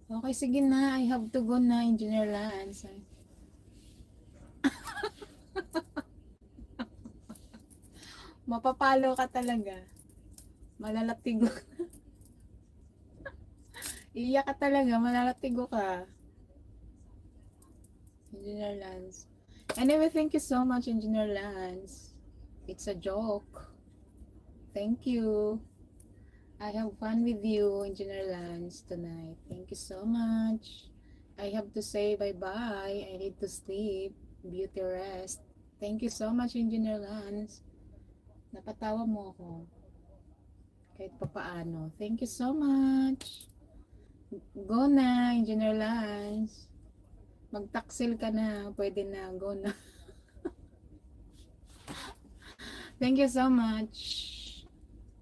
Okay, sige na. I have to go na, Engineer Lance. Mapapalo ka talaga. Malalatigo. Iiyak ka talaga. Malalatigo ka. Engineer Lance. Anyway, thank you so much, Engineer Lance. It's a joke. Thank you. I have fun with you, Engineer Lance, tonight. Thank you so much. I have to say bye-bye. I need to sleep. Beauty rest. Thank you so much, Engineer Lance. Napatawa mo ako. Kahit papaano. Thank you so much. Go na, Engineer Lance. Magtaksil ka na. Pwede na. Go na. Thank you so much.